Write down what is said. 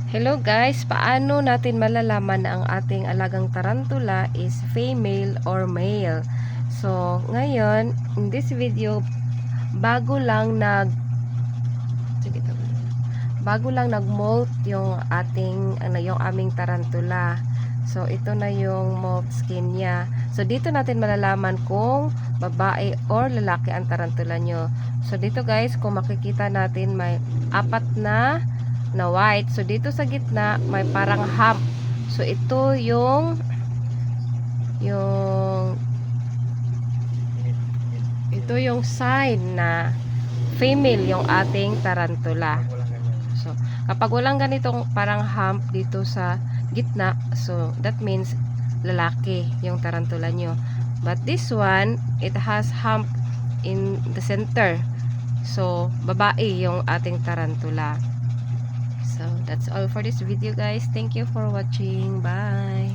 Hello guys, paano natin malalaman na ang ating alagang tarantula is female or male? So, ngayon, in this video, bago lang nag-molt yung yung aming tarantula. So, ito na yung molt skin niya. So, dito natin malalaman kung babae or lalaki ang tarantula nyo. So, dito guys, kung makikita natin, may apat na white. So, dito sa gitna, may parang hump. So, ito yung sign na female yung ating tarantula. So, kapag walang ganitong parang hump dito sa gitna, so, that means lalaki yung tarantula nyo. But this one, it has hump in the center. So, babae yung ating tarantula. So, that's all for this video guys. Thank you for watching. Bye!